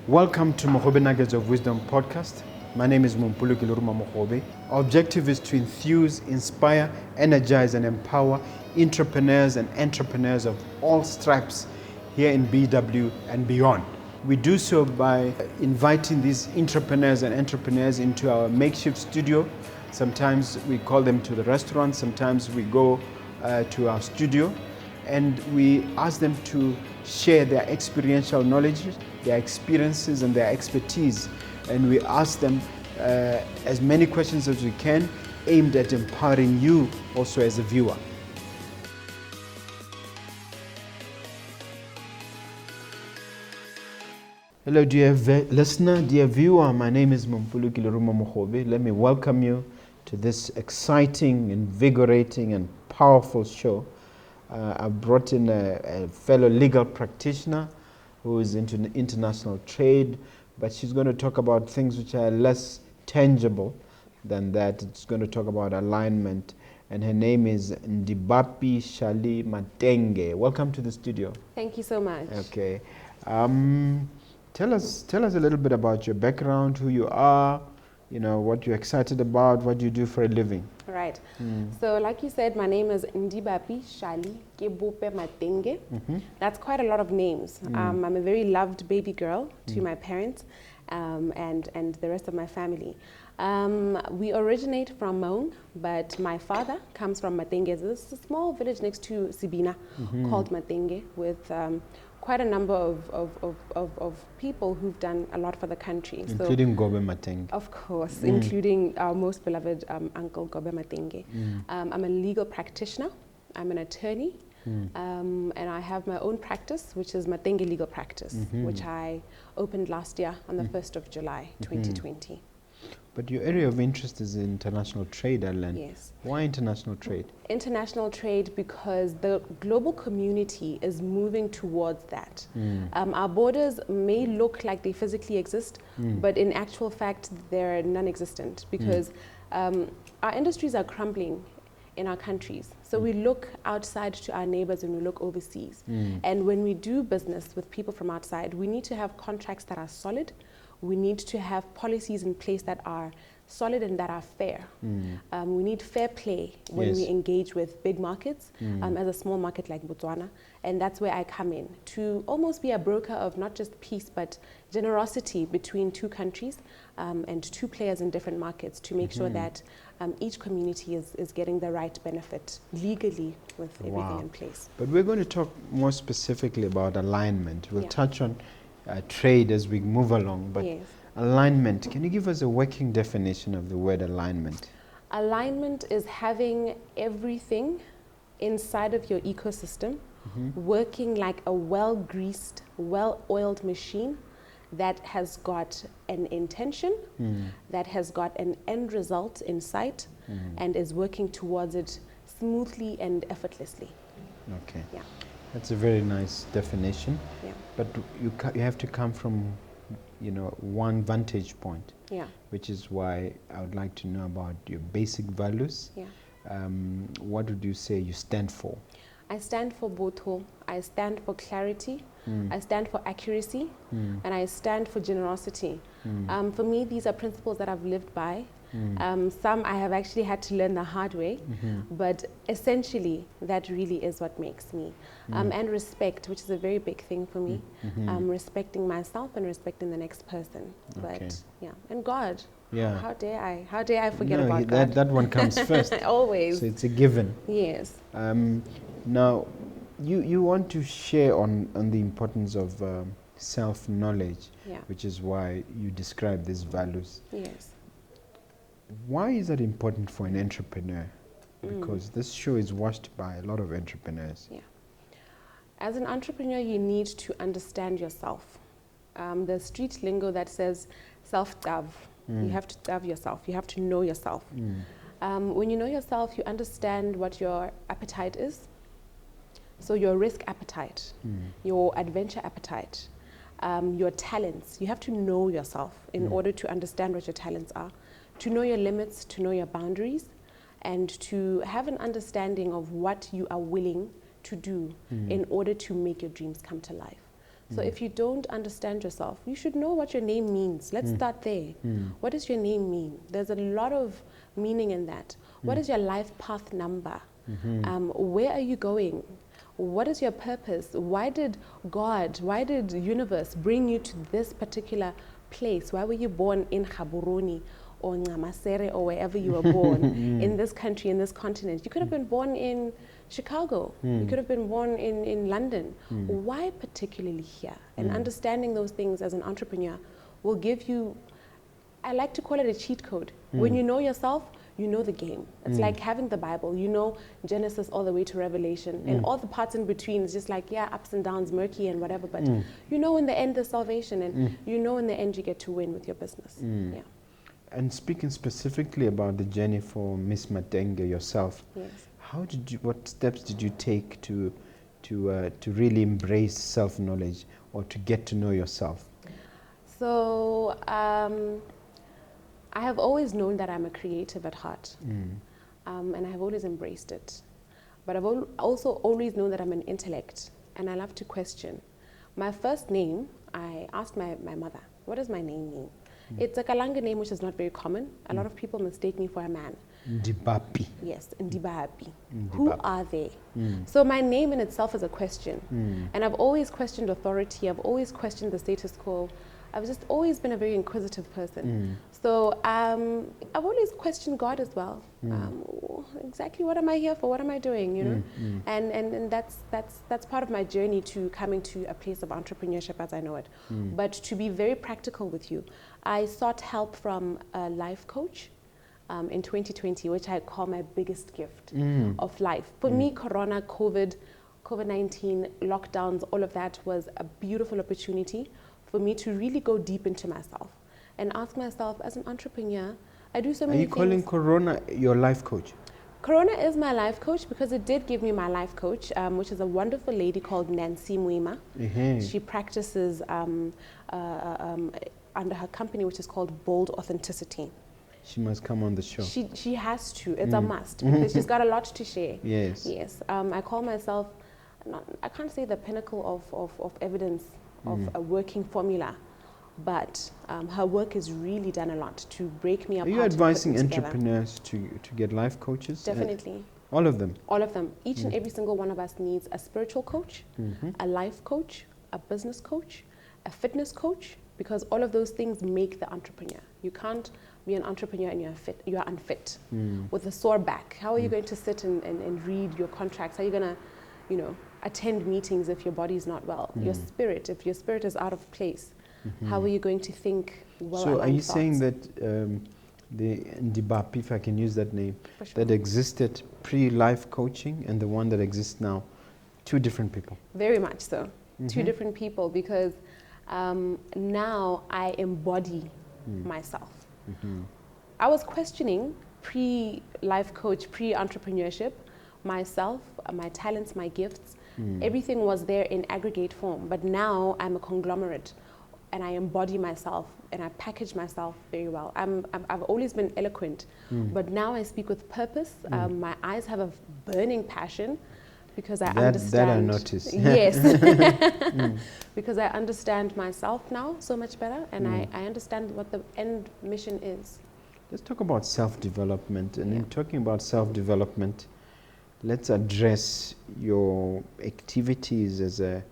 Welcome to Mogobe Nuggets of Wisdom podcast. My name is Mompoloki Lerumo Mogobe. Our objective is to enthuse, inspire, energize, and empower entrepreneurs and entrepreneurs of all stripes here in BW and beyond. We do so by inviting these entrepreneurs into our makeshift studio. Sometimes we call them to the restaurant, sometimes we go to our studio, and we ask them to share their experiential knowledge, their experiences and their expertise, and we ask them as many questions as we can, aimed at empowering you also as a viewer. Hello dear listener, dear viewer, my name is Mompoloki Lerumo Mogobe. Let me welcome you to this exciting, invigorating and powerful show. I've brought in a fellow legal practitioner who is into international trade, but she's going to talk about things which are less tangible than that. It's going to talk about alignment, and her name is Ndibapi Shalie Matenge. Welcome to the studio. Thank you so much. Okay. Tell us a little bit about your background, who you are, what you're excited about, what you do for a living. Right. So like you said, my name is Ndibapi Shalie Matenge. That's quite a lot of names. I'm a very loved baby girl to my parents and the rest of my family. We originate from Maung, but my father comes from Matenge. It's a small village next to Sibina called Matenge with quite a number of people who've done a lot for the country. Including Gobe Matenge. Of course, including our most beloved uncle, Gobe Matenge. I'm a legal practitioner, I'm an attorney, and I have my own practice, which is Matenge Legal Practice, which I opened last year on the 1st of July, 2020. But your area of interest is international trade, I learned. Yes. Why international trade? International trade because the global community is moving towards that. Our borders may look like they physically exist, but in actual fact, they're non-existent because our industries are crumbling in our countries. So we look outside to our neighbors and we look overseas. And when we do business with people from outside, we need to have contracts that are solid. We need to have policies in place that are solid and that are fair. We need fair play when we engage with big markets as a small market like Botswana. And that's where I come in, to almost be a broker of not just peace, but generosity between two countries and two players in different markets to make sure that each community is getting the right benefit legally with everything in place. But we're going to talk more specifically about alignment. We'll touch on trade as we move along, but alignment, can you give us a working definition of the word alignment? Alignment is having everything inside of your ecosystem working like a well-greased, well-oiled machine that has got an intention, that has got an end result in sight, and is working towards it smoothly and effortlessly. Okay. Yeah. That's a very nice definition. Yeah. But you have to come from, one vantage point. Yeah. Which is why I would like to know about your basic values. Yeah. What would you say you stand for? I stand for Botho. I stand for clarity. I stand for accuracy, and I stand for generosity. For me, these are principles that I've lived by. Some I have actually had to learn the hard way, but essentially that really is what makes me. And respect, which is a very big thing for me. Respecting myself and respecting the next person. But and God. Yeah. How dare I forget about God? That one comes first. Always. So it's a given. Yes. Now, you want to share on the importance of self-knowledge, which is why you describe these values. Yes. Why is that important for an entrepreneur? Because this show is watched by a lot of entrepreneurs. Yeah. As an entrepreneur, you need to understand yourself. The street lingo that says self-dav. You have to dav yourself. You have to know yourself. When you know yourself, you understand what your appetite is. So your risk appetite, your adventure appetite, your talents. You have to know yourself in order to understand what your talents are, to know your limits, to know your boundaries, and to have an understanding of what you are willing to do in order to make your dreams come to life. So if you don't understand yourself, you should know what your name means. Let's start there. What does your name mean? There's a lot of meaning in that. What is your life path number? Where are you going? What is your purpose? Why did God, why did the universe bring you to this particular place? Why were you born in Gaborone or Ncamasere or wherever you were born in this country, in this continent? You could have been born in Chicago. You could have been born in London. Why particularly here? And understanding those things as an entrepreneur will give you, I like to call it a cheat code. When you know yourself, you know the game. It's like having the Bible. You know Genesis all the way to Revelation. And all the parts in between is just like, yeah, ups and downs, murky and whatever. But you know in the end there's salvation. And you know in the end you get to win with your business. Yeah. And speaking specifically about the journey for Miss Matenge yourself, Yes. What steps did you take to really embrace self-knowledge or to get to know yourself? So I have always known that I'm a creative at heart, and I have always embraced it. But I've also always known that I'm an intellect, and I love to question. My first name, I asked my mother, what does my name mean? It's a Kalanga name which is not very common. A lot of people mistake me for a man. Ndibapi. Yes, Ndibapi. Who are they? So my name in itself is a question. And I've always questioned authority. I've always questioned the status quo. I've just always been a very inquisitive person. So I've always questioned God as well. Exactly what am I here for? What am I doing? You know, and that's part of my journey to coming to a place of entrepreneurship as I know it. But to be very practical with you, I sought help from a life coach in 2020, which I call my biggest gift of life. For me, Corona, COVID-19, lockdowns, all of that was a beautiful opportunity for me to really go deep into myself and ask myself, as an entrepreneur, I do so many things. Are you calling Corona your life coach? Corona is my life coach because it did give me my life coach, which is a wonderful lady called Nancy Mwima. She practices under her company, which is called Bold Authenticity. She must come on the show. She has to. It's a must because she's got a lot to share. Yes. Yes. I call myself, I can't say the pinnacle of evidence of a working formula, but her work has really done a lot to break me apart. Are you advising entrepreneurs to get life coaches? Definitely. All of them? All of them. Each and every single one of us needs a spiritual coach, a life coach, a business coach, a fitness coach, because all of those things make the entrepreneur. You can't be an entrepreneur and you are unfit with a sore back. How are you going to sit and read your contracts? How are you going to, attend meetings if your body is not well? Your spirit, if your spirit is out of place, how are you going to think well? So are you saying that the Ndibapi, if I can use that name, that existed pre-life coaching and the one that exists now, two different people? Very much so. Two different people, because now I embody myself. I was questioning pre-life coach, pre-entrepreneurship, myself, my talents, my gifts. Everything was there in aggregate form, but now I'm a conglomerate and I embody myself and I package myself very well. I've always been eloquent, but now I speak with purpose. My eyes have a burning passion because I understand. That I noticed. Yes. Because I understand myself now so much better, and I understand what the end mission is. Let's talk about self-development. And in talking about self-development, let's address your activities as a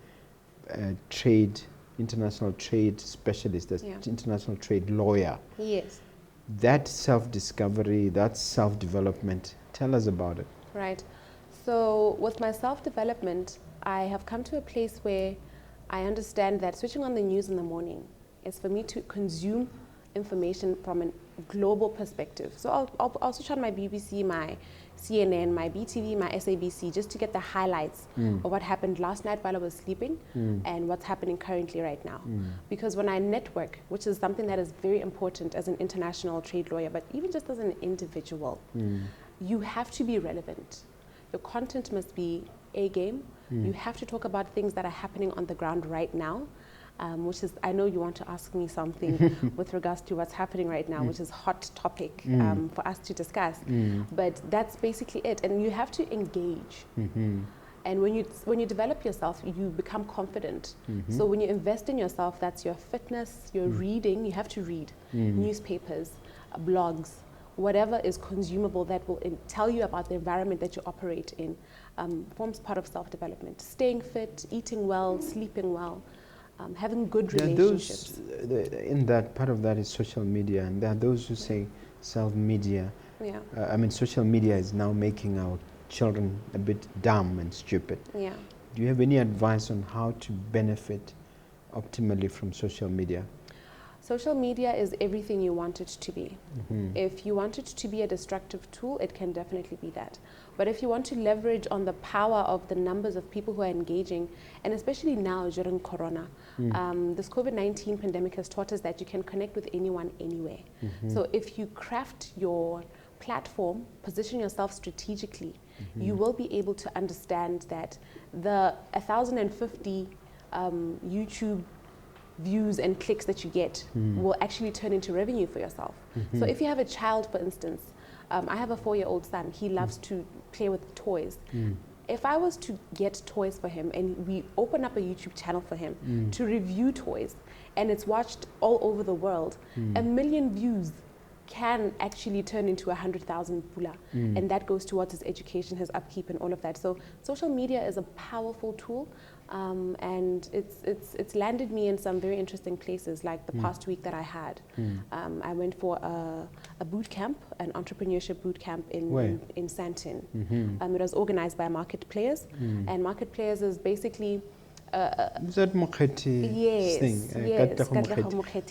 international trade specialist, as international trade lawyer. Yes. That self-discovery, that self-development, tell us about it. Right. So with my self-development, I have come to a place where I understand that switching on the news in the morning is for me to consume information from a global perspective. So I'll switch on my BBC, my CNN, my BTV, my SABC, just to get the highlights of what happened last night while I was sleeping and what's happening currently right now. Because when I network, which is something that is very important as an international trade lawyer, but even just as an individual, you have to be relevant. Your content must be A game. You have to talk about things that are happening on the ground right now, which is, I know you want to ask me something with regards to what's happening right now, which is hot topic for us to discuss. But that's basically it. And you have to engage. And when you develop yourself, you become confident. So when you invest in yourself, that's your fitness, your reading. You have to read newspapers, blogs, whatever is consumable that will tell you about the environment that you operate in. Forms part of self-development. Staying fit, eating well, sleeping well, having good relationships. In that, part of that is social media, and there are those who say self-media. Yeah. I mean, social media is now making our children a bit dumb and stupid. Yeah. Do you have any advice on how to benefit optimally from social media? Social media is everything you want it to be. If you want it to be a destructive tool, it can definitely be that. But if you want to leverage on the power of the numbers of people who are engaging, and especially now during Corona, this COVID-19 pandemic has taught us that you can connect with anyone, anywhere. So if you craft your platform, position yourself strategically, you will be able to understand that the 1,050 YouTube views and clicks that you get will actually turn into revenue for yourself. So if you have a child, for instance, I have a 4-year-old son, he loves to play with toys. If I was to get toys for him and we open up a YouTube channel for him to review toys, and it's watched all over the world, 1 million views can actually turn into 100,000 pula, and that goes towards his education, his upkeep, and all of that. So social media is a powerful tool, and it's landed me in some very interesting places. Like the past week that I had, I went for a boot camp, an entrepreneurship boot camp in Sandton. It was organized by Market Players, and Market Players is basically is that Mokgeti thing? Yes,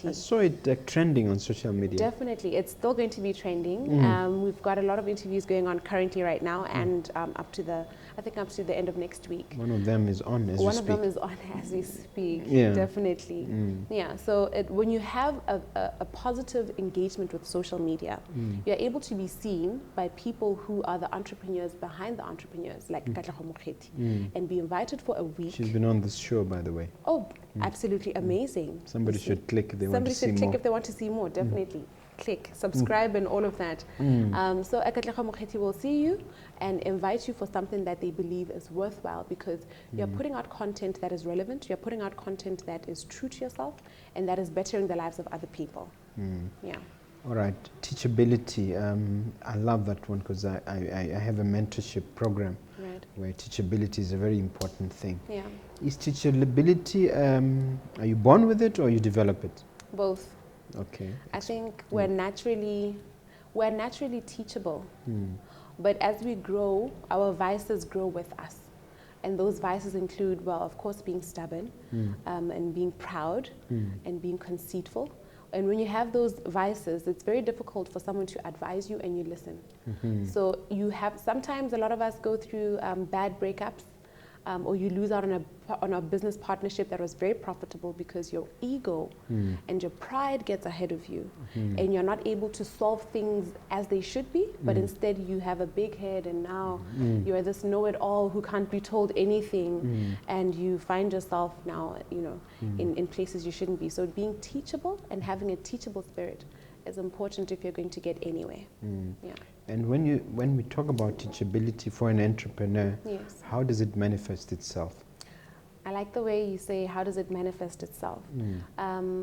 I saw it trending on social media. Definitely, it's still going to be trending. We've got a lot of interviews going on currently right now, and up to the end of next week. One of them is on as we speak. One of them is on as we speak. Yeah. Definitely. Yeah. So when you have a positive engagement with social media, you're able to be seen by people who are the entrepreneurs behind the entrepreneurs, like Katlego Mokgeti, and be invited for a week. She's been on this show, by the way. Oh, absolutely amazing. Somebody should click if they want to see more. Somebody should click if they want to see more, definitely. Click, subscribe, and all of that. So Katlego Mokgeti will see you and invite you for something that they believe is worthwhile, because you're putting out content that is relevant, you're putting out content that is true to yourself, and that is bettering the lives of other people. Yeah. All right, teachability. I love that one because I have a mentorship program where teachability is a very important thing. Yeah. Is teachability, are you born with it or you develop it? Both. Okay. I think we're naturally teachable, but as we grow, our vices grow with us. And those vices include, well, of course, being stubborn, and being proud, and being conceitful. And when you have those vices, it's very difficult for someone to advise you and you listen. So you have, sometimes a lot of us go through bad breakups, or you lose out on a business partnership that was very profitable because your ego and your pride gets ahead of you, and you're not able to solve things as they should be, but instead you have a big head, and now you're this know-it-all who can't be told anything, and you find yourself now, in places you shouldn't be. So being teachable and having a teachable spirit is important if you're going to get anywhere. Yeah. And when we talk about teachability for an entrepreneur, Yes. how does it manifest itself? I like the way you say, how does it manifest itself?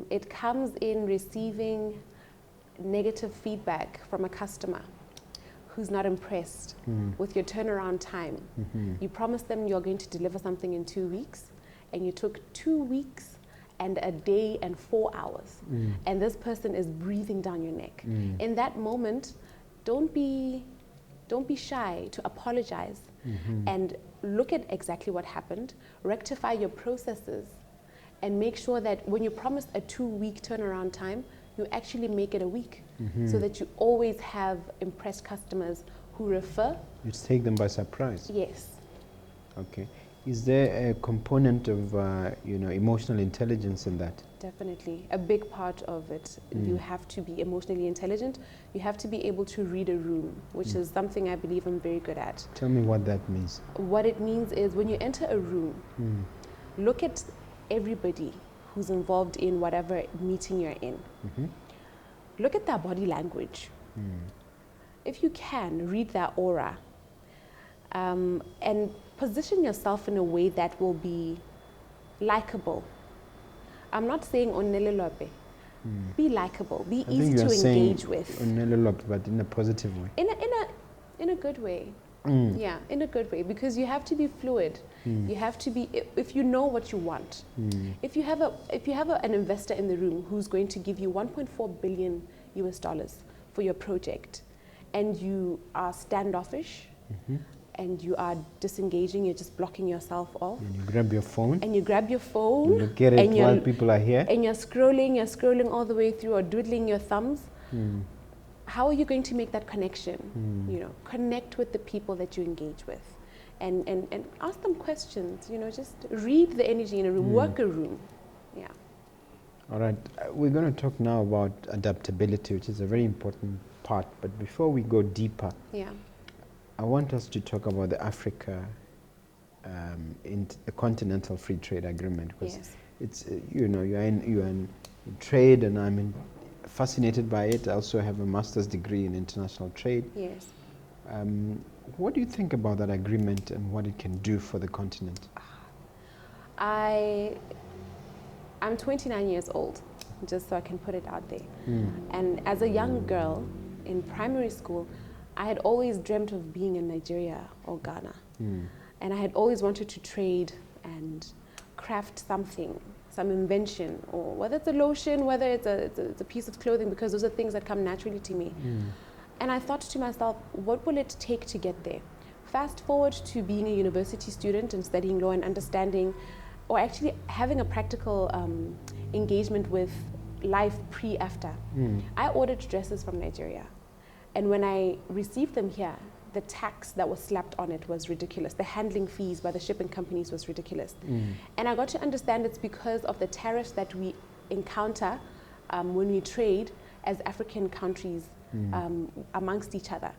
It comes in receiving negative feedback from a customer who's not impressed with your turnaround time. You promised them you're going to deliver something in 2 weeks, and you took 2 weeks and a day and 4 hours, and this person is breathing down your neck. In that moment, don't be shy to apologize and look at exactly what happened, rectify your processes, and make sure that when you promised a 2-week turnaround time, you actually make it a week, so that you always have impressed customers who refer. You take them by surprise. Yes. Okay. Is there a component of emotional intelligence in that? Definitely. A big part of it. You have to be emotionally intelligent. You have to be able to read a room, which is something I believe I'm very good at. Tell me what that means. What it means is when you enter a room, look at everybody who's involved in whatever meeting you're in. Look at their body language. If you can, read their aura. And position yourself in a way that will be likable. I'm not saying onelelope. Be likable, be easy to engage with. Onelelope, but in a positive way. In a good way. Yeah, in a good way, because you have to be fluid. You have to be, if you know what you want. If you have an investor in the room who's going to give you 1.4 billion US dollars for your project, and you are standoffish, and you are disengaging, you're just blocking yourself off. And you grab your phone. And you grab your phone. You look at it while people are here. And you're scrolling all the way through, or doodling your thumbs. How are you going to make that connection? You know, connect with the people that you engage with, and ask them questions. You know, just read the energy in a room, work a room. Yeah. All right, we're going to talk now about adaptability, which is a very important part. But before we go deeper, I want us to talk about the Africa, in the Continental Free Trade Agreement, because it's you know, you're in trade, and I'm fascinated by it. I also have a master's degree in international trade. Yes. What do you think about that agreement and what it can do for the continent? I'm 29 years old, just so I can put it out there. And as a young girl in primary school, I had always dreamt of being in Nigeria or Ghana. And I had always wanted to trade and craft something, some invention, or whether it's a lotion, whether it's a piece of clothing, because those are things that come naturally to me. And I thought to myself, what will it take to get there? Fast forward to being a university student and studying law and understanding, or actually having a practical engagement with life pre-after. I ordered dresses from Nigeria. And when I received them here, the tax that was slapped on it was ridiculous. The handling fees by the shipping companies was ridiculous. And I got to understand it's because of the tariffs that we encounter when we trade as African countries amongst each other.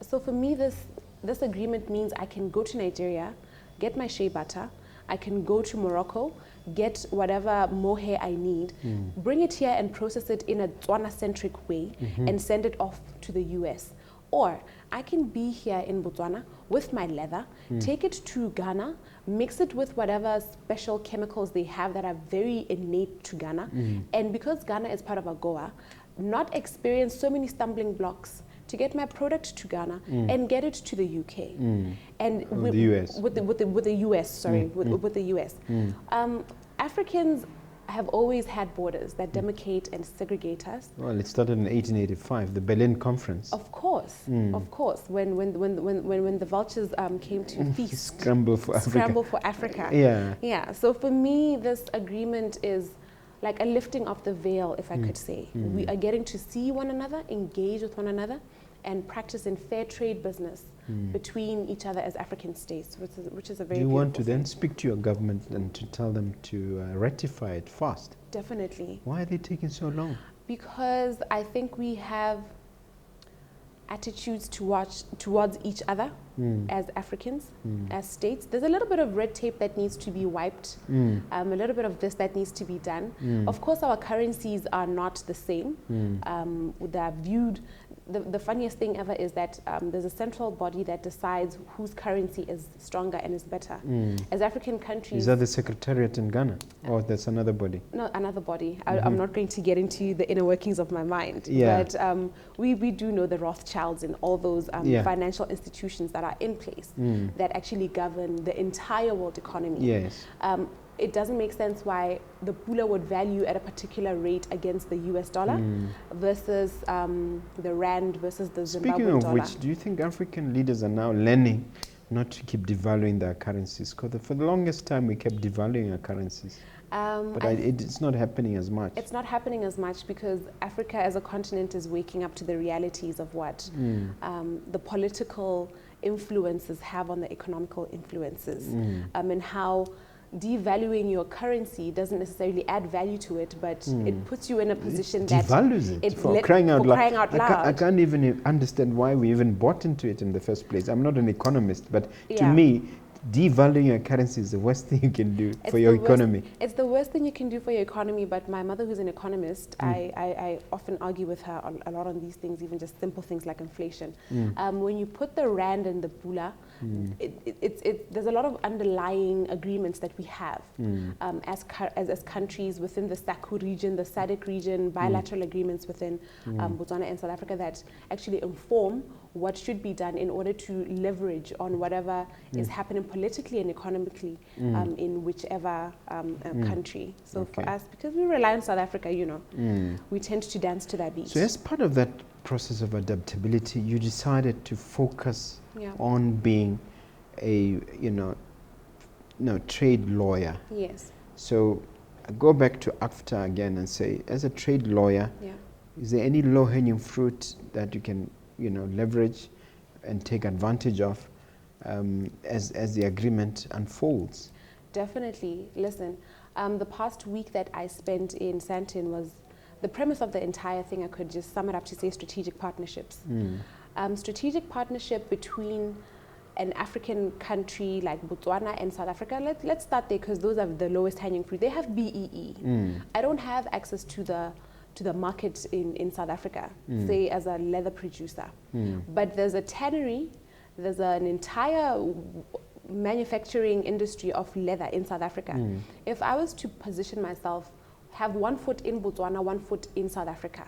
So for me, this agreement means I can go to Nigeria, get my shea butter, I can go to Morocco, get whatever mohair I need, bring it here and process it in a Botswana-centric way, and send it off to the US. Or I can be here in Botswana with my leather, take it to Ghana, mix it with whatever special chemicals they have that are very innate to Ghana. And because Ghana is part of AGOA, not experience so many stumbling blocks to get my product to Ghana and get it to the UK. And with the US. With the US, sorry, with the US. Africans have always had borders that demarcate and segregate us. Well, it started in 1885, the Berlin Conference. Of course, when the vultures came to feast. Scramble for Africa. Yeah, so for me, this agreement is like a lifting of the veil, if I could say. We are getting to see one another, engage with one another, and practice in fair trade business between each other as African states, which is a very Do you want to then thing. speak to your government and to tell them to ratify it fast? Definitely. Why are they taking so long? Because I think we have attitudes towards each other as Africans, as states. There's a little bit of red tape that needs to be wiped, a little bit of this that needs to be done. Of course, our currencies are not the same. They're viewed. The funniest thing ever is that there's a central body that decides whose currency is stronger and is better. As African countries... Is that the Secretariat in Ghana? Or that's another body? No, another body. I'm not going to get into the inner workings of my mind. Yeah. But we do know the Rothschilds and all those financial institutions that are in place that actually govern the entire world economy. Yes. It doesn't make sense why the pula would value at a particular rate against the US dollar versus the rand versus the Zimbabwe Speaking of dollar. which, do you think African leaders are now learning not to keep devaluing their currencies? Because for the longest time we kept devaluing our currencies. But it's not happening as much. It's not happening as much because Africa as a continent is waking up to the realities of what the political influences have on the economical influences, and how devaluing your currency doesn't necessarily add value to it, but it puts you in a position that devalues it for crying out loud. I can't even understand why we even bought into it in the first place. I'm not an economist, but to me, devaluing your currency is the worst thing you can do for your economy. It's the worst thing you can do for your economy, but my mother, who's an economist, I often argue with her a lot on these things, even just simple things like inflation. When you put the rand and the pula There's a lot of underlying agreements that we have as countries within the SACU region, the SADC region, bilateral agreements within Botswana and South Africa that actually inform what should be done in order to leverage on whatever is happening politically and economically in whichever country. So for us, because we rely on South Africa, we tend to dance to that beat. So as part of that process of adaptability, you decided to focus on being a trade lawyer. Yes. So I go back to AFTA again and say, as a trade lawyer, is there any low-hanging fruit that you can leverage and take advantage of as the agreement unfolds? Definitely. Listen, the past week that I spent in Sandton was the premise of the entire thing. I could just sum it up to say strategic partnerships. Strategic partnership between an African country like Botswana and South Africa. Let's start there because those are the lowest hanging fruit. They have BEE. I don't have access to the market in South Africa, say as a leather producer. But there's a tannery, there's an entire manufacturing industry of leather in South Africa. If I was to position myself, have 1 foot in Botswana, 1 foot in South Africa,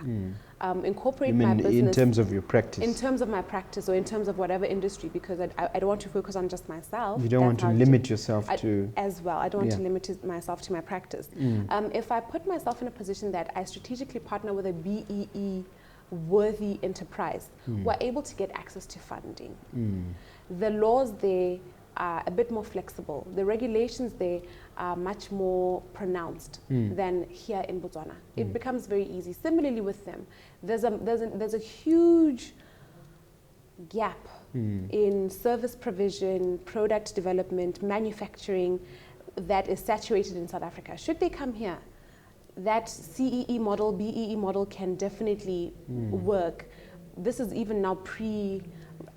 incorporate my business. In terms of your practice? In terms of my practice or in terms of whatever industry, because I don't want to focus on just myself. You don't want to limit yourself to... As well, I don't want to limit myself to my practice. If I put myself in a position that I strategically partner with a BEE worthy enterprise, we're able to get access to funding. The laws there are a bit more flexible. The regulations there are much more pronounced than here in Botswana. It becomes very easy. Similarly with them, there's a huge gap in service provision, product development, manufacturing that is saturated in South Africa. Should they come here, that CEE model, BEE model can definitely work. This is even now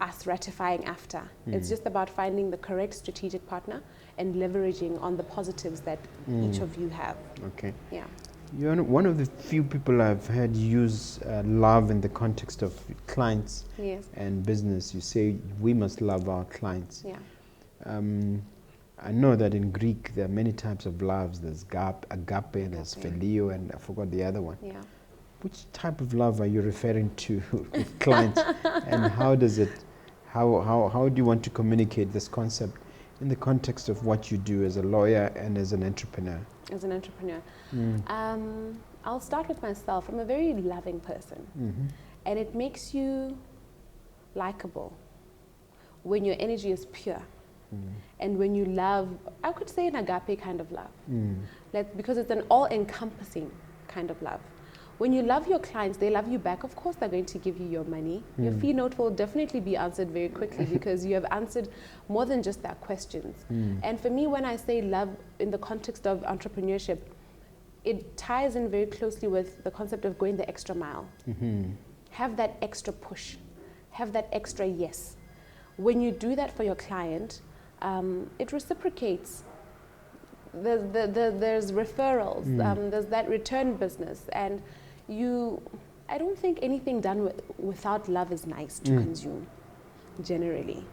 us ratifying after. It's just about finding the correct strategic partner and leveraging on the positives that each of you have. Okay. Yeah. You're one of the few people I've heard use love in the context of clients and business. You say we must love our clients. Yeah. I know that in Greek there are many types of loves. There's agape, there's phileo, and I forgot the other one. Yeah. Which type of love are you referring to with clients, and how does it? How do you want to communicate this concept in the context of what you do as a lawyer and as an entrepreneur? As an entrepreneur, I'll start with myself. I'm a very loving person, and it makes you likable when your energy is pure. And when you love, I could say an agape kind of love, because it's an all-encompassing kind of love. When you love your clients, they love you back. Of course, they're going to give you your money. Your fee note will definitely be answered very quickly because you have answered more than just their questions. And for me, when I say love in the context of entrepreneurship, it ties in very closely with the concept of going the extra mile. Have that extra push. Have that extra yes. When you do that for your client, it reciprocates. There's referrals, there's that return business, and I don't think anything done without love is nice to consume, generally.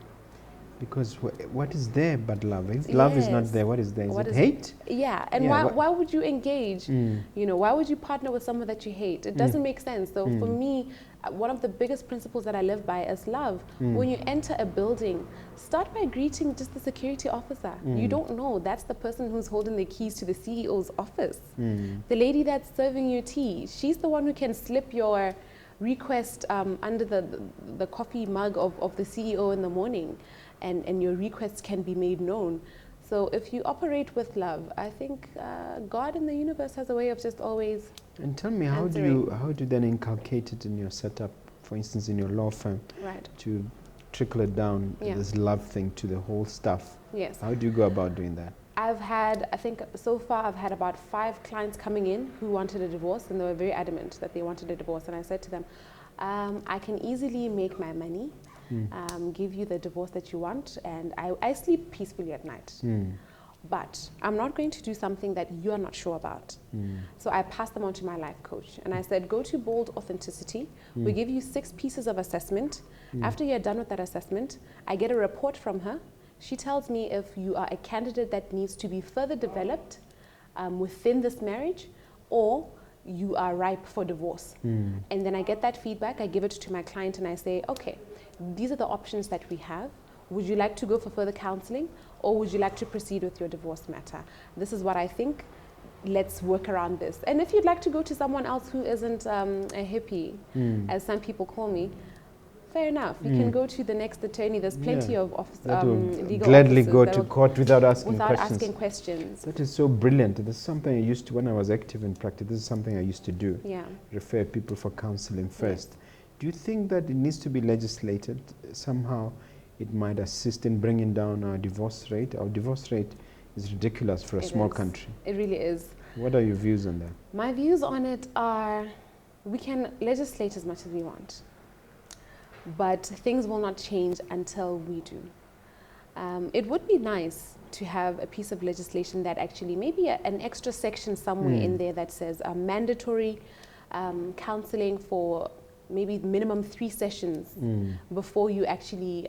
Because what is there but love? If love is not there, what is there? Is it hate? Yeah, and why would you engage? Why would you partner with someone that you hate? It doesn't make sense. So for me, one of the biggest principles that I live by is love. When you enter a building, start by greeting just the security officer. You don't know, that's the person who's holding the keys to the CEO's office. The lady that's serving your tea, she's the one who can slip your request under the coffee mug of the CEO in the morning. And your requests can be made known. So if you operate with love, I think God in the universe has a way of just always And tell me, how do you then inculcate it in your setup, for instance, in your law firm, to trickle it down, this love thing, to the whole staff? Yes. How do you go about doing that? I think so far I've had about 5 clients coming in who wanted a divorce, and they were very adamant that they wanted a divorce. And I said to them, I can easily make my money, give you the divorce that you want, and I sleep peacefully at night. but I'm not going to do something that you're not sure about. So I passed them on to my life coach, and I said, go to Bold Authenticity. We give you 6 pieces of assessment. After you're done with that assessment, I get a report from her. She tells me if you are a candidate that needs to be further developed within this marriage, or you are ripe for divorce. And then I get that feedback, I give it to my client, and I say, okay, these are the options that we have. Would you like to go for further counseling, or would you like to proceed with your divorce matter? This is what I think. Let's work around this. And if you'd like to go to someone else who isn't a hippie, as some people call me, fair enough. You can go to the next attorney. There's plenty of legal gladly officers go to court without asking questions. That is so brilliant. This is something I used to, when I was active in practice, this is something I used to do. Yeah. Refer people for counseling first. Do you think that it needs to be legislated somehow? It might assist in bringing down our divorce rate. Our divorce rate is ridiculous for a small country. It really is. What are your views on that? My views on it are, we can legislate as much as we want, but things will not change until we do. It would be nice to have a piece of legislation that actually, maybe an extra section somewhere in there that says mandatory counseling for maybe minimum 3 sessions before you actually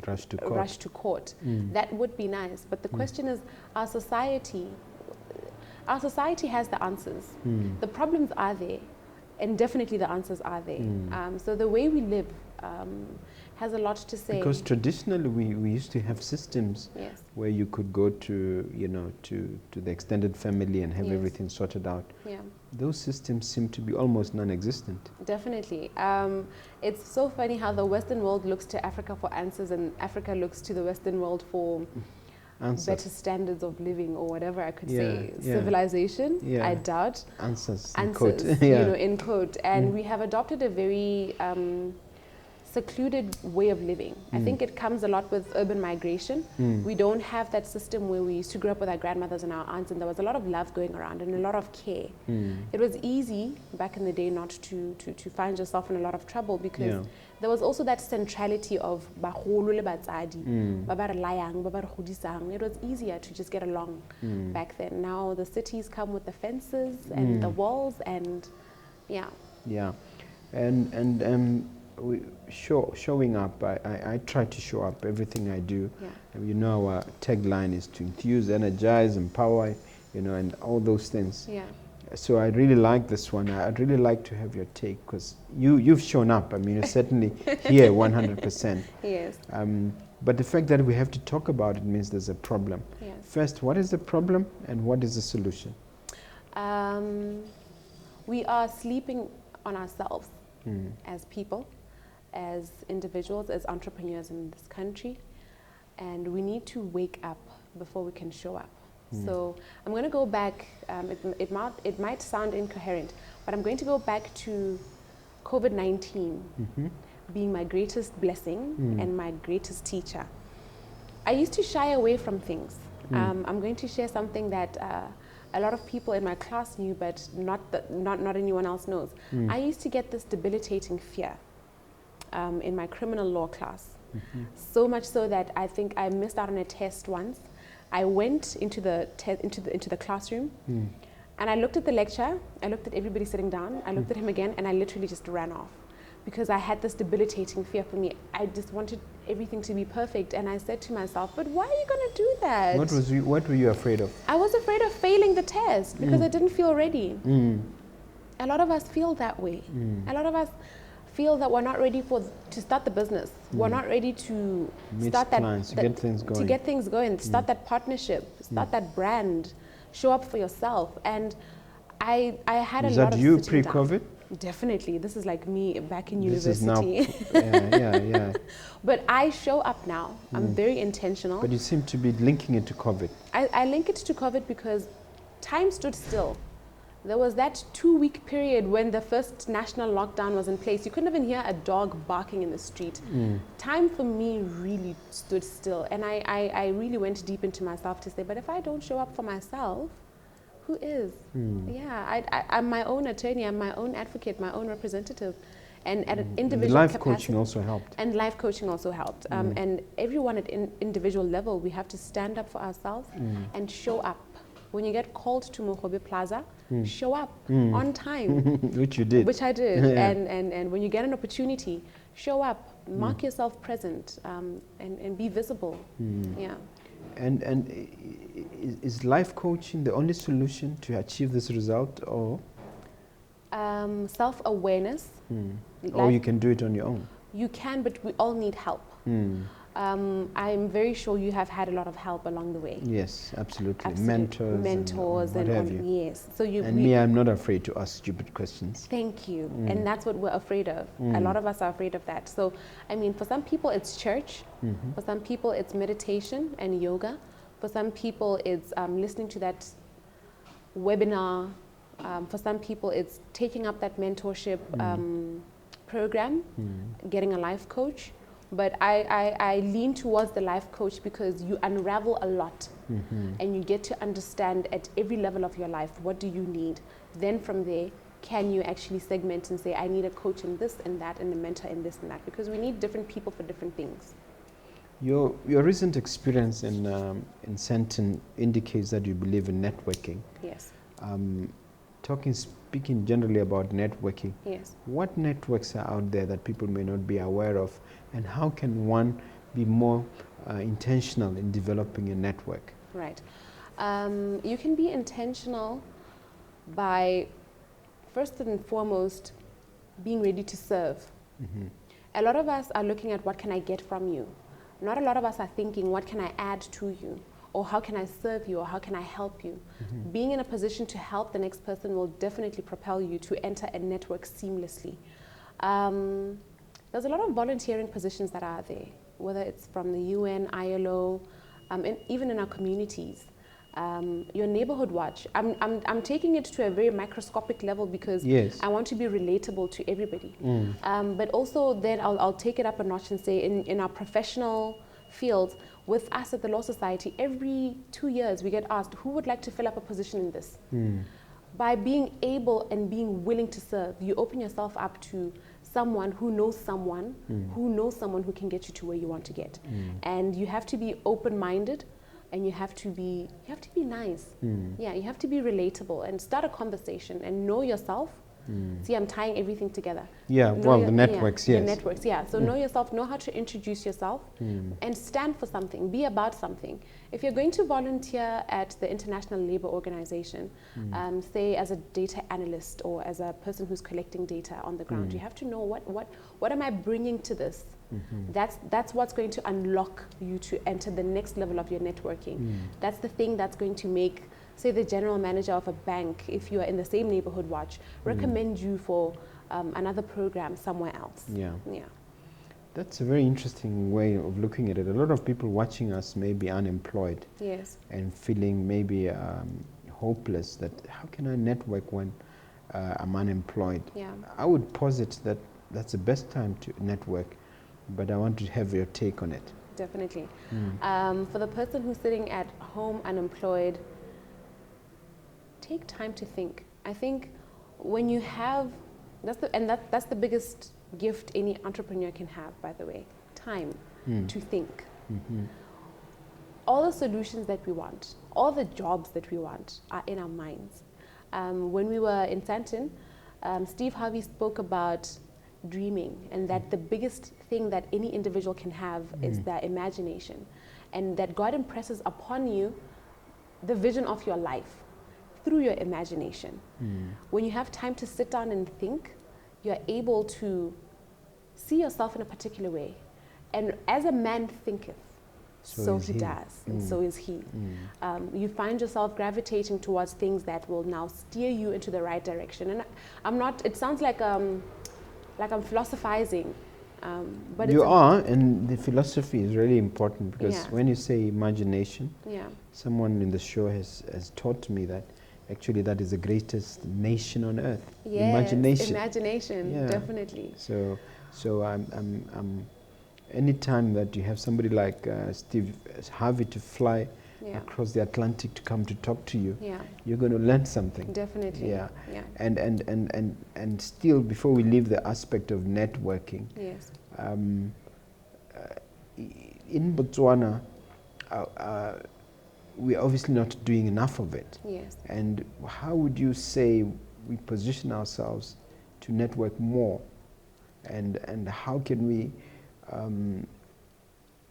rush to court. That would be nice. But the question is, our society has the answers. The problems are there, and definitely the answers are there. So the way we live has a lot to say. Because traditionally we used to have systems where you could go to, to the extended family and have everything sorted out. Those systems seem to be almost non-existent. Definitely. It's so funny how the Western world looks to Africa for answers, and Africa looks to the Western world for better standards of living, or whatever I could say. Civilization, I doubt. Answers in quote. In quote. And we have adopted a very secluded way of living. I think it comes a lot with urban migration. We don't have that system where we used to grow up with our grandmothers and our aunts, and there was a lot of love going around and a lot of care. It was easy back in the day not to find yourself in a lot of trouble, because there was also that centrality of bagolo le batsadi, ba ba re layang, ba ba re godisang. It was easier to just get along back then. Now the cities come with the fences and the walls, and and showing up, I try to show up everything I do. Our tagline is to enthuse, energize, empower, and all those things. So I really like this one. I'd really like to have your take, because you've shown up. I mean, you're certainly here 100%. Yes. But the fact that we have to talk about it means there's a problem. First, what is the problem and what is the solution? We are sleeping on ourselves as people, as individuals, as entrepreneurs in this country, and we need to wake up before we can show up. So I'm going to go back, it might sound incoherent, but I'm going to go back to COVID-19 being my greatest blessing and my greatest teacher. I used to shy away from things. I'm going to share something that a lot of people in my class knew, but not anyone else knows. I used to get this debilitating fear in my criminal law class. So much so that I think I missed out on a test once. I went into the classroom, and I looked at the lecturer, I looked at everybody sitting down, I looked at him again, and I literally just ran off, because I had this debilitating fear for me. I just wanted everything to be perfect, and I said to myself, but why are you going to do that? What were you afraid of? I was afraid of failing the test, because I didn't feel ready. A lot of us feel that way. A lot of us feel that we're not ready to start the business. We're not ready to start to get things going. Start that partnership, start that brand, show up for yourself. And I had a lot of. Is that you pre-COVID? Definitely. This is like me back in this university. Is now, But I show up now. I'm very intentional. But you seem to be linking it to COVID. I link it to COVID because time stood still. There was that 2-week period when the first national lockdown was in place. You couldn't even hear a dog barking in the street. Time for me really stood still. And I really went deep into myself to say, but if I don't show up for myself, who is? I'm my own attorney, I'm my own advocate, my own representative. And at an And individual the life capacity, coaching also helped. and life coaching also helped. And everyone at individual level, we have to stand up for ourselves and show up. When you get called to Mogobe Plaza, show up on time. Which you did. Which I did. Yeah. And when you get an opportunity, show up, mark yourself present, and be visible. Yeah. And is life coaching the only solution to achieve this result, or Self-awareness. or you can do it on your own? You can, but we all need help. I'm very sure you have had a lot of help along the way. Yes, absolutely. Absolutely. Mentors and what have you. Yes. So Me, I'm not afraid to ask stupid questions. Thank you. And that's what we're afraid of. A lot of us are afraid of that. So, I mean, for some people it's church. For some people it's meditation and yoga. For some people it's listening to that webinar. For some people it's taking up that mentorship program, getting a life coach. But I lean towards the life coach because you unravel a lot and you get to understand at every level of your life, what do you need? Then from there, can you actually segment and say, I need a coach in this and that and a mentor in this and that, because we need different people for different things. Your recent experience in Senton indicates that you believe in networking. Yes. Speaking generally about networking, Yes. what networks are out there that people may not be aware of, and how can one be more intentional in developing a network? Right. You can be intentional by, first and foremost, being ready to serve. A lot of us are looking at what can I get from you. Not a lot of us are thinking, what can I add to you? Or how can I serve you, or how can I help you? Being in a position to help the next person will definitely propel you to enter a network seamlessly. There's a lot of volunteering positions that are there, whether it's from the UN, ILO, and even in our communities. Your neighborhood watch. I'm taking it to a very microscopic level because I want to be relatable to everybody. But also then I'll take it up a notch and say in our professional fields, with us at the Law Society, every 2 years we get asked, who would like to fill up a position in this? By being able and being willing to serve, you open yourself up to someone who knows someone who can get you to where you want to get. And you have to be open-minded, and you have to be nice. Yeah, you have to be relatable and start a conversation and know yourself. See, I'm tying everything together. Yeah, the networks, yes. The networks, yeah. So know yourself, know how to introduce yourself, and stand for something, be about something. If you're going to volunteer at the International Labour Organization, say as a data analyst or as a person who's collecting data on the ground, you have to know what am I bringing to this? That's what's going to unlock you to enter the next level of your networking. That's the thing that's going to make, say, the general manager of a bank, if you are in the same neighborhood watch, recommend you for another program somewhere else. Yeah. That's a very interesting way of looking at it. A lot of people watching us may be unemployed. Yes. And feeling maybe hopeless, that how can I network when I'm unemployed? Yeah. I would posit that that's the best time to network, but I want to have your take on it. Definitely. For the person who's sitting at home unemployed, take time to think. I think when you have, that's the biggest gift any entrepreneur can have, by the way, time to think. All the solutions that we want, all the jobs that we want are in our minds. When we were in Santon, Steve Harvey spoke about dreaming, and that the biggest thing that any individual can have is their imagination, and that God impresses upon you the vision of your life through your imagination. When you have time to sit down and think, you're able to see yourself in a particular way. And as a man thinketh, so he does, and so is he. You find yourself gravitating towards things that will now steer you into the right direction. And I'm not, it sounds like I'm philosophizing, but you are, and the philosophy is really important, because when you say imagination, someone in the show has taught me that actually that is the greatest nation on earth. Yes, imagination, definitely. So I'm anytime that you have somebody like Steve Harvey to fly across the Atlantic to come to talk to you, Yeah. you're going to learn something. Definitely. Yeah. Yeah. And still, before we leave the aspect of networking, Yes. In Botswana, we're obviously not doing enough of it. Yes. And how would you say we position ourselves to network more? And how can we,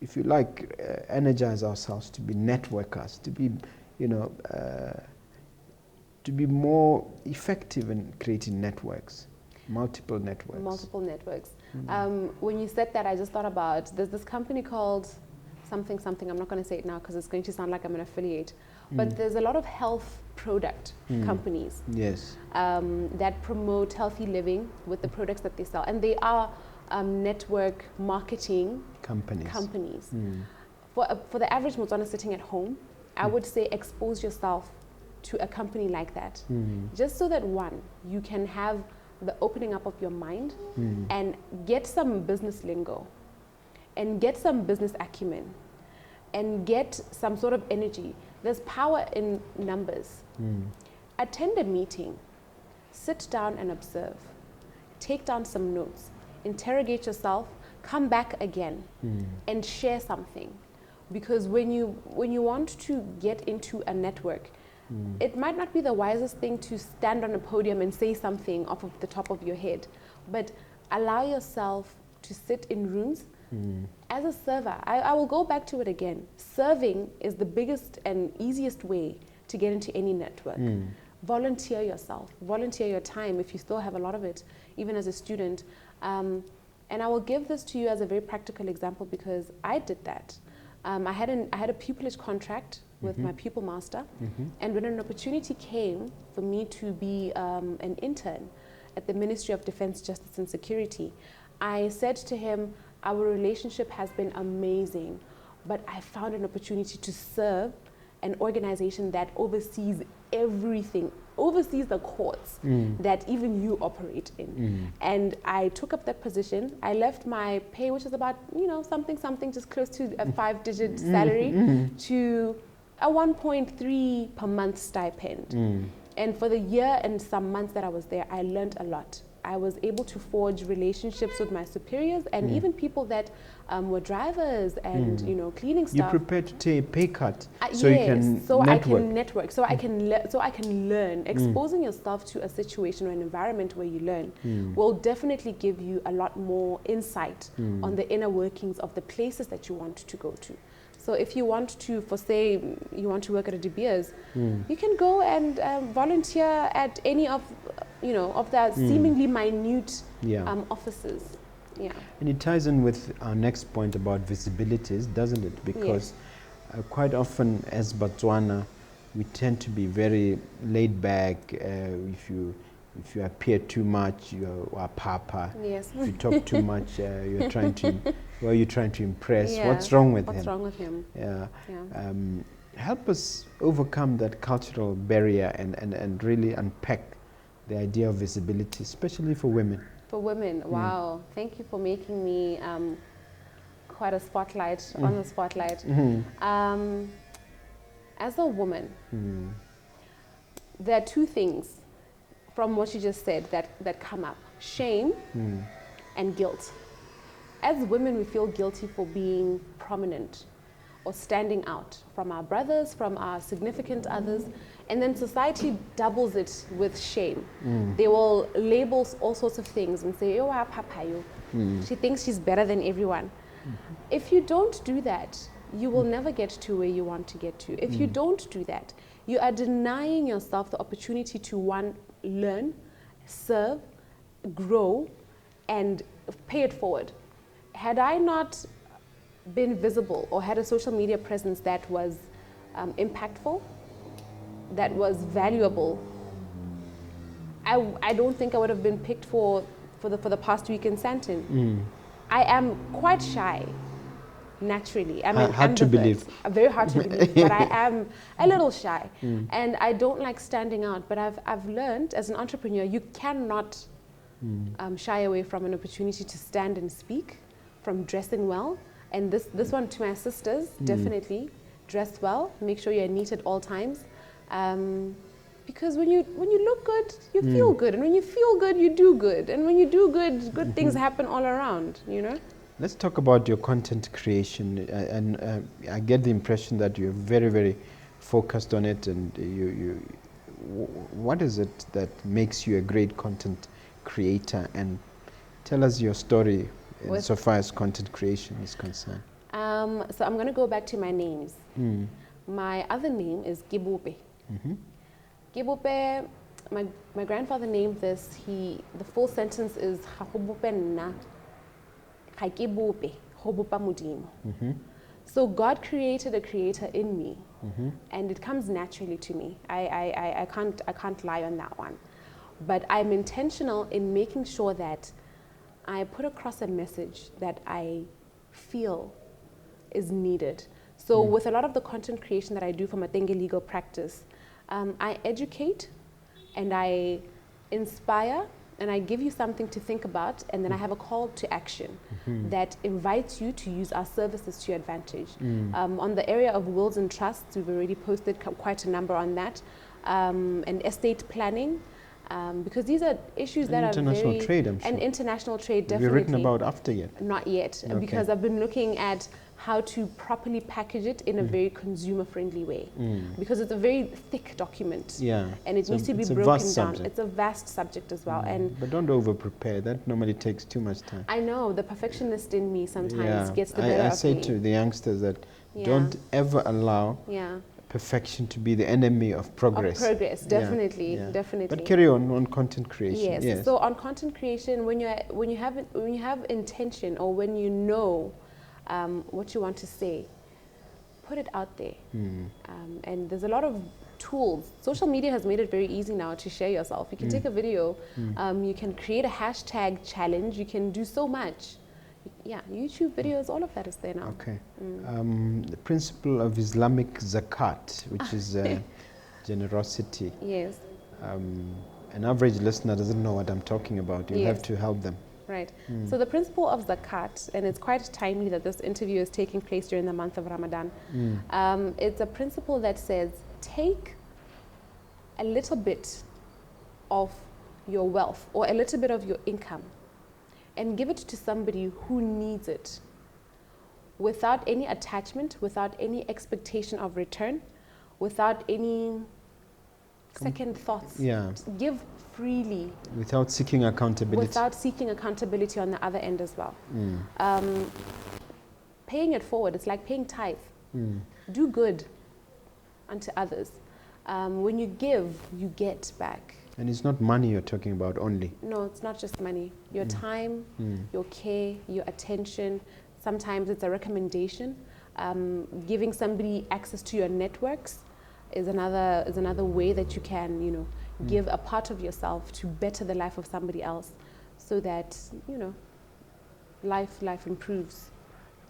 if you like, energize ourselves to be networkers, to be, to be more effective in creating networks, multiple networks? Multiple networks. When you said that, I just thought about, there's this company called something, I'm not going to say it now because it's going to sound like I'm an affiliate, but there's a lot of health product companies that promote healthy living with the products that they sell, and they are network marketing companies. For the average Motswana sitting at home, I would say expose yourself to a company like that, just so that one, you can have the opening up of your mind and get some business lingo and get some business acumen and get some sort of energy. There's power in numbers. Attend a meeting, sit down and observe, take down some notes, interrogate yourself, come back again and share something. Because when you want to get into a network, it might not be the wisest thing to stand on a podium and say something off of the top of your head, but allow yourself to sit in rooms. As a server, I will go back to it again. Serving is the biggest and easiest way to get into any network. Volunteer yourself, volunteer your time if you still have a lot of it, even as a student. And I will give this to you as a very practical example because I did that. I had a pupillage contract with my pupil master, and when an opportunity came for me to be an intern at the Ministry of Defense, Justice and Security, I said to him, our relationship has been amazing, but I found an opportunity to serve an organization that oversees everything, oversees the courts that even you operate in. And I took up that position. I left my pay, which is about, something just close to a 5-digit salary, to a 1.3 per month stipend. And for the year and some months that I was there, I learned a lot. I was able to forge relationships with my superiors and even people that were drivers and cleaning staff. You're prepared to take a pay cut so you can network. I can network, so I can learn. Exposing yourself to a situation or an environment where you learn will definitely give you a lot more insight on the inner workings of the places that you want to go to. So if you want to, say you want to work at a De Beers, you can go and volunteer at any of the seemingly minute offices. Yeah. And it ties in with our next point about visibilities, doesn't it? Because quite often as Botswana, we tend to be very laid back. If you appear too much, you are papa. Yes. If you talk too much, you're trying to. Who are you trying to impress? Yeah. What's wrong with him? What's wrong with him? Yeah. Help us overcome that cultural barrier and really unpack the idea of visibility, especially for women. For women, wow. Thank you for making me quite a spotlight, on the spotlight. As a woman, there are two things from what you just said that come up: shame and guilt. As women, we feel guilty for being prominent or standing out from our brothers, from our significant others, and then society doubles it with shame. They will label all sorts of things and say, "Oh, papayo, she thinks she's better than everyone." If you don't do that, you will never get to where you want to get to. If you don't do that, you are denying yourself the opportunity to, one, learn, serve, grow, and pay it forward. Had I not been visible or had a social media presence that was impactful, that was valuable, I don't think I would have been picked for the past week in Sandton. I am quite shy, naturally. I mean, hard to believe. Very hard to believe, but I am a little shy, and I don't like standing out. But I've learned as an entrepreneur, you cannot shy away from an opportunity to stand and speak, from dressing well. And this one to my sisters, definitely. dress well, make sure you're neat at all times. Because when you look good, you feel good, and when you feel good, you do good, and when you do good, good things happen all around. You know. Let's talk about your content creation, and I get the impression that you're very, very focused on it. And what is it that makes you a great content creator? And tell us your story insofar as content creation is concerned. So I'm going to go back to my names. My other name is Gibupe. Gibupe, my grandfather named this. The full sentence is Hakubupenna Hakibupe Hobupa Mudimo. So God created a creator in me, and it comes naturally to me. I can't lie on that one. But I'm intentional in making sure that I put across a message that I feel is needed. So with a lot of the content creation that I do for Matenge Legal Practice, I educate and I inspire and I give you something to think about, and then I have a call to action that invites you to use our services to your advantage. On the area of wills and trusts, we've already posted quite a number on that, and estate planning, because these are issues that are very... International trade, I'm sure. And international trade, definitely. Have you written about after yet? Not yet, because I've been looking at how to properly package it in a very consumer-friendly way, because it's a very thick document, and it needs to be broken down. It's a vast subject as well, but don't over-prepare. That normally takes too much time. I know the perfectionist in me sometimes gets the better of me. I say to the youngsters that don't ever allow perfection to be the enemy of progress. Of progress, definitely, definitely. But carry on content creation. Yes. So on content creation, when you have intention, or when you know what you want to say, put it out there. And there's a lot of tools. Social media has made it very easy now to share yourself. You can take a video, you can create a hashtag challenge, you can do so much. YouTube videos, all of that is there now. Okay. The principle of Islamic zakat, which is generosity. Yes. An average listener doesn't know what I'm talking about. You have to help them. Right. So the principle of zakat, and it's quite timely that this interview is taking place during the month of Ramadan. It's a principle that says, take a little bit of your wealth or a little bit of your income and give it to somebody who needs it, without any attachment, without any expectation of return, without any second thoughts. Give freely. Without seeking accountability. Without seeking accountability on the other end as well. Paying it forward, it's like paying tithe. Do good unto others. When you give, you get back. And it's not money you're talking about only. No, it's not just money. Your time, your care, your attention. Sometimes it's a recommendation. Giving somebody access to your networks is another way that you can, give a part of yourself to better the life of somebody else, so that life improves.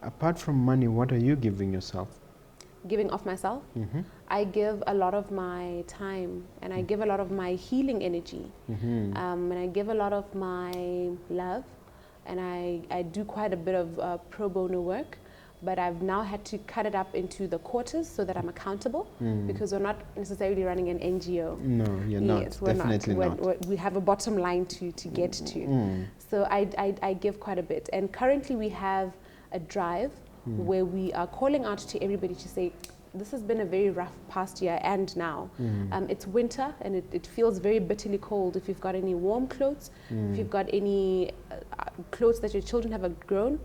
Apart from money, what are you giving yourself? Giving of myself? I give a lot of my time, and I give a lot of my healing energy, and I give a lot of my love, and I do quite a bit of pro bono work, but I've now had to cut it up into the quarters so that I'm accountable, because we're not necessarily running an NGO. No, you're not. Definitely not. We have a bottom line to get to. So I give quite a bit, and currently we have a drive where we are calling out to everybody to say, this has been a very rough past year, and now it's winter, and it feels very bitterly cold. If you've got any warm clothes, if you've got any clothes that your children have grown,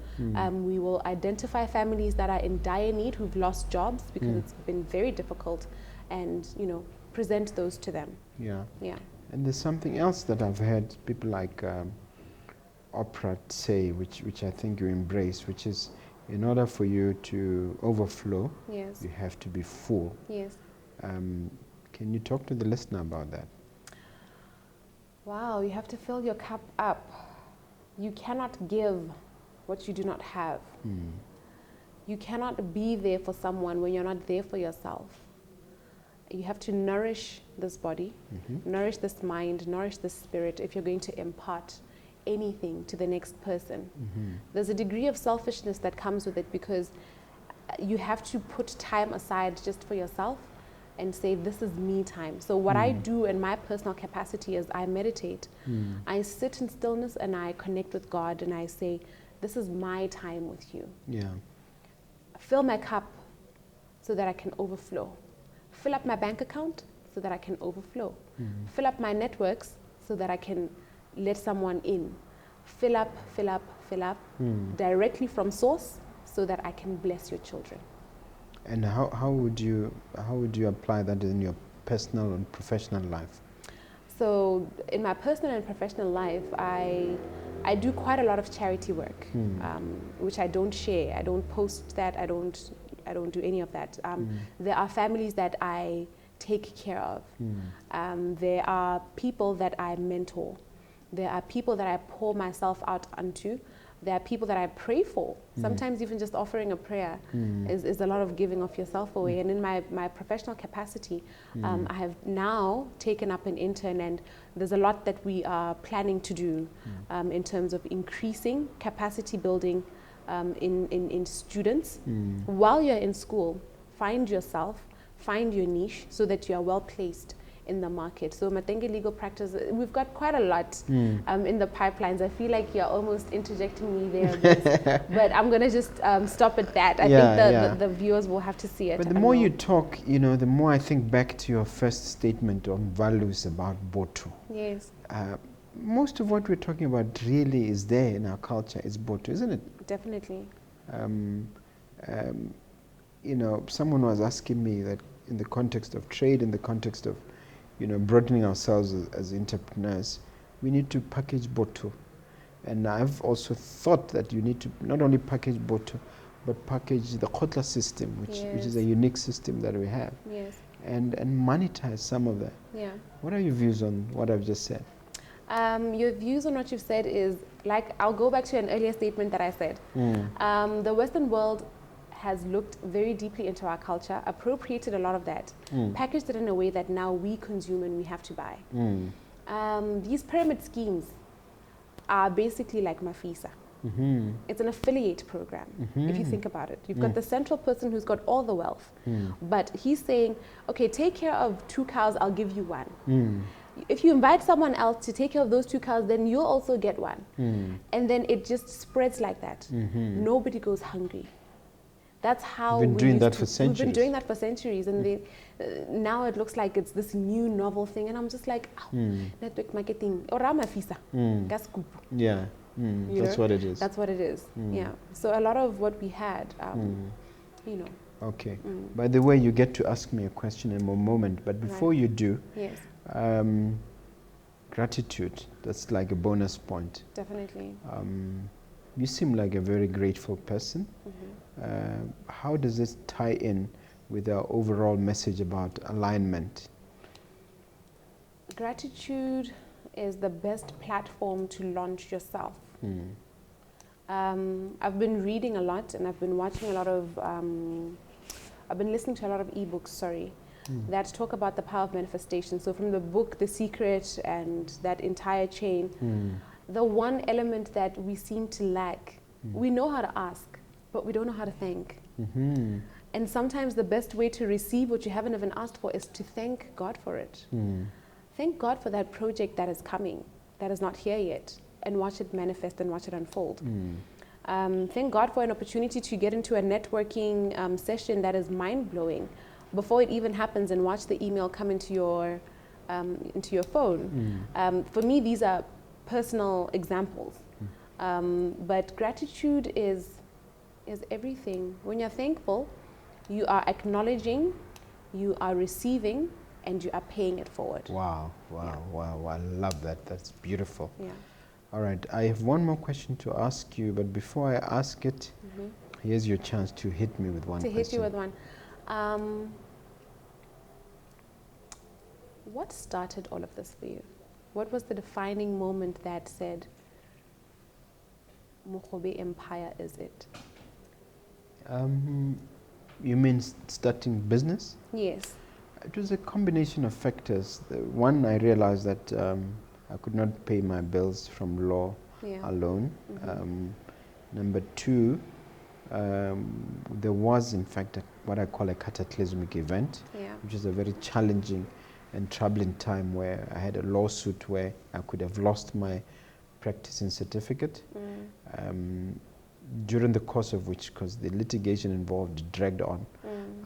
we will identify families that are in dire need, who've lost jobs, because it's been very difficult, and present those to them. Yeah. And there's something else that I've heard people like Oprah say, which I think you embrace, which is, in order for you to overflow, you have to be full. Yes. Can you talk to the listener about that? Wow, you have to fill your cup up. You cannot give what you do not have. You cannot be there for someone when you're not there for yourself. You have to nourish this body, nourish this mind, nourish this spirit if you're going to impart anything to the next person. There's a degree of selfishness that comes with it, because you have to put time aside just for yourself and say, this is me time. So what I do in my personal capacity is I meditate. I sit in stillness and I connect with God and I say, this is my time with you. Yeah. Fill my cup so that I can overflow. Fill up my bank account so that I can overflow. Fill up my networks so that I can let someone in. Fill up, fill up, fill up directly from source so that I can bless your children. And how would you apply that in your personal and professional life? So in my personal and professional life, I do quite a lot of charity work, which I don't share. I don't post that. I don't do any of that. There are families that I take care of. There are people that I mentor. There are people that I pour myself out onto. There are people that I pray for. Sometimes even just offering a prayer is a lot of giving of yourself away. And in my professional capacity, I have now taken up an intern, and there's a lot that we are planning to do in terms of increasing capacity building in students. While you're in school, find yourself, find your niche so that you are well placed in the market. So Matenge Legal Practice, we've got quite a lot in the pipelines. I feel like you're almost interjecting me there a bit, but I'm going to just stop at that. I think the viewers will have to see it. But the more you talk, the more I think back to your first statement on values about Botho. Yes. Most of what we're talking about really is there in our culture. It's Botho, isn't it? Definitely. Someone was asking me that in the context of trade, in the context of broadening ourselves as entrepreneurs, we need to package Botho. And I've also thought that you need to not only package Botho, but package the Khotla system, which is a unique system that we have. Yes. And monetize some of that. Yeah. What are your views on what I've just said? Your views on what you've said is, like, I'll go back to an earlier statement that I said. The Western world has looked very deeply into our culture, appropriated a lot of that, packaged it in a way that now we consume and we have to buy. These pyramid schemes are basically like Mafisa. It's an affiliate program, if you think about it. You've got the central person who's got all the wealth, but he's saying, okay, take care of 2 cows, I'll give you 1. If you invite someone else to take care of those 2 cows, then you'll also get 1. And then it just spreads like that. Nobody goes hungry. That's how we've been doing that for centuries. We've been doing that for centuries, and now it looks like it's this new novel thing, and I'm just like, network marketing, or Ramafisa, yeah, that's what it is. That's what it is. Yeah. So a lot of what we had, Okay. By the way, you get to ask me a question in a moment, but before you do, yes, gratitude. That's like a bonus point. Definitely. You seem like a very grateful person. How does this tie in with our overall message about alignment? Gratitude is the best platform to launch yourself. I've been reading a lot, and I've been watching a lot of, I've been listening to a lot of ebooks, that talk about the power of manifestation. So from the book, The Secret, and that entire chain, the one element that we seem to lack, we know how to ask, but we don't know how to thank. And sometimes the best way to receive what you haven't even asked for is to thank God for it. Thank God for that project that is coming, that is not here yet, and watch it manifest and watch it unfold. Thank God for an opportunity to get into a networking session that is mind-blowing before it even happens, and watch the email come into your phone. For me, these are personal examples. But gratitude is everything. When you're thankful, you are acknowledging, you are receiving, and you are paying it forward. Wow. I love that. That's beautiful. Yeah. All right. I have one more question to ask you, but before I ask it, here's your chance to hit me with one question. To hit you with one. What started all of this for you? What was the defining moment that said, Mogobe Empire is it? You mean starting business? Yes. It was a combination of factors. One, I realized that I could not pay my bills from law alone. Number two, there was, in fact, what I call a cataclysmic event, Yeah. which is a very challenging and troubling time where I had a lawsuit where I could have lost my practicing certificate. During the course of which, because the litigation involved dragged on,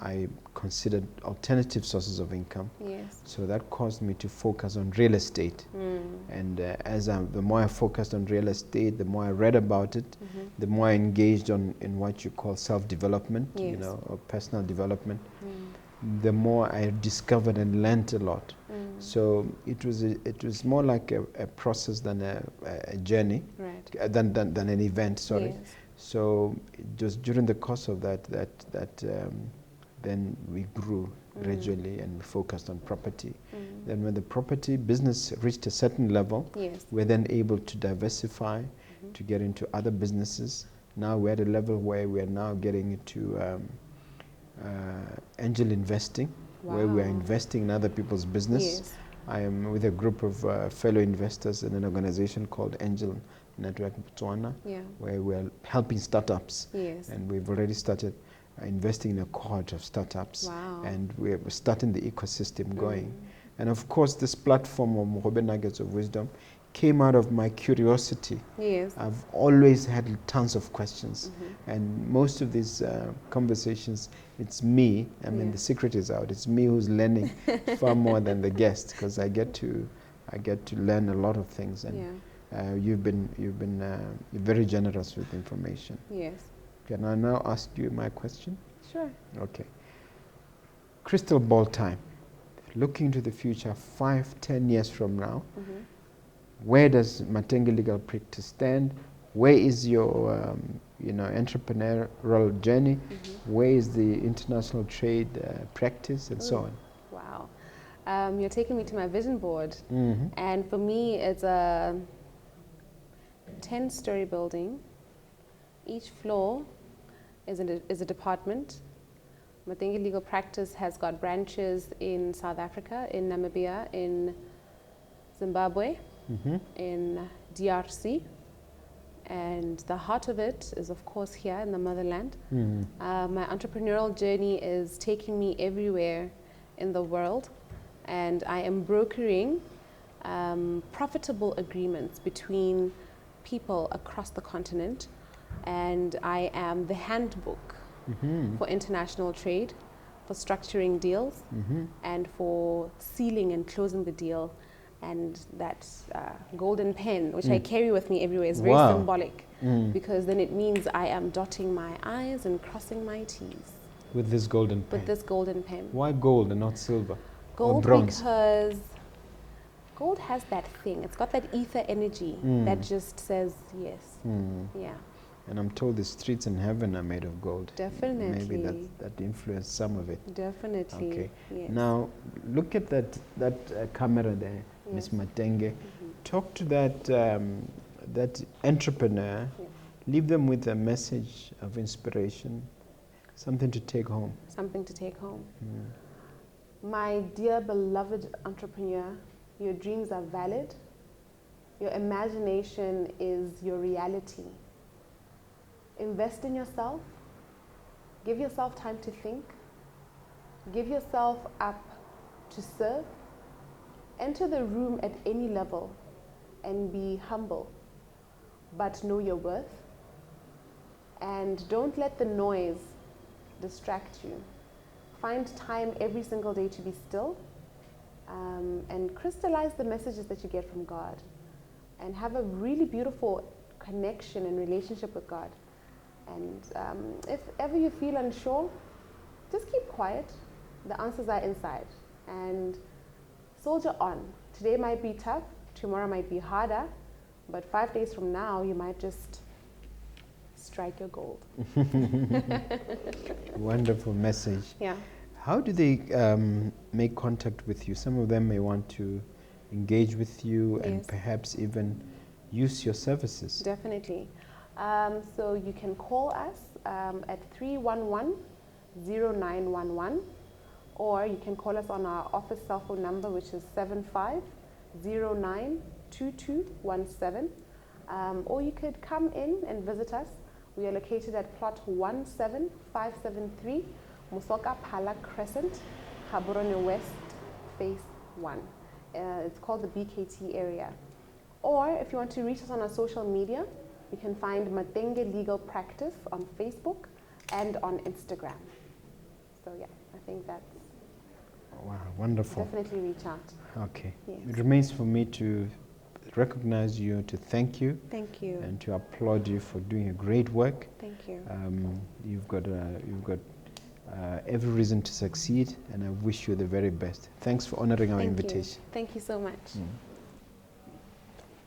I considered alternative sources of income. Yes. So that caused me to focus on real estate. And the more I focused on real estate, the more I read about it, the more I engaged in what you call self-development, Yes. you know, or personal development, the more I discovered and learned a lot. So it was more like a process than a journey, Right. than an event. Sorry. Yes. So just during the course of that, then we grew gradually and we focused on property. Then when the property business reached a certain level, Yes. we're then able to diversify, to get into other businesses. Now we're at a level where we're now getting into angel investing, where we're Wow. investing in other people's business. Yes. I am with a group of fellow investors in an organization called Angel Network Botswana, Yeah. where we're helping startups. Yes. And we've already started investing in a cohort of startups. Wow. And we're starting the ecosystem going. And of course, this platform of Mogobe Nuggets of Wisdom came out of my curiosity. Yes. I've always had tons of questions. And most of these conversations, it's me. I mean, the secret is out. It's me who's learning far more than the guest, because I get to learn a lot of things. And you've been very generous with information. Yes. Can I now ask you my question? Sure. Okay. Crystal ball time. Looking to the future, 5-10 years from now, where does Matenge Legal Practice stand? Where is your entrepreneurial journey? Where is the international trade practice, and so on? Wow. You're taking me to my vision board. And for me, it's a 10-story building. Each floor is a department. Matenge Legal Practice has got branches in South Africa, in Namibia, in Zimbabwe, in DRC, and the heart of it is, of course, here in the motherland. My entrepreneurial journey is taking me everywhere in the world, and I am brokering profitable agreements between people across the continent, and I am the handbook for international trade, for structuring deals, and for sealing and closing the deal. And that golden pen, which I carry with me everywhere, is very symbolic, because then it means I am dotting my I's and crossing my T's. With this golden pen? With this golden pen. Why gold and not silver? Gold, or bronze? because gold has that thing. It's got that ether energy that just says yes. Yeah. And I'm told the streets in heaven are made of gold. Definitely. Maybe that influenced some of it. Definitely. Okay. Yes. Now, look at that camera there, Miss Matenge. Talk to that entrepreneur. Leave them with a message of inspiration, something to take home. Something to take home. My dear beloved entrepreneur, your dreams are valid. Your imagination is your reality. Invest in yourself. Give yourself time to think. Give yourself up to serve. Enter the room at any level and be humble, but know your worth. And don't let the noise distract you. Find time every single day to be still, and crystallize the messages that you get from God, and have a really beautiful connection and relationship with God. And if ever you feel unsure, just keep quiet. The answers are inside. And soldier on. Today might be tough, tomorrow might be harder, but 5 days from now, you might just strike your gold. Wonderful message. Yeah. How do they make contact with you? Some of them may want to engage with you and perhaps even use your services. Definitely. So you can call us at 311-0911, or you can call us on our office cell phone number, which is 75092217. Or you could come in and visit us. We are located at plot 17573, Musoka Pala Crescent, Gaborone West, phase 1. It's called the BKT area. Or if you want to reach us on our social media, you can find Matenge Legal Practice on Facebook and on Instagram. So yeah, I think that's Wow, wonderful. definitely reach out. Okay. Yes. It remains for me to recognize you, to thank you, Thank you. and to applaud you for doing a great work. Thank you. You've got every reason to succeed, and I wish you the very best. Thanks for honoring our Thank invitation. you. Thank you so much.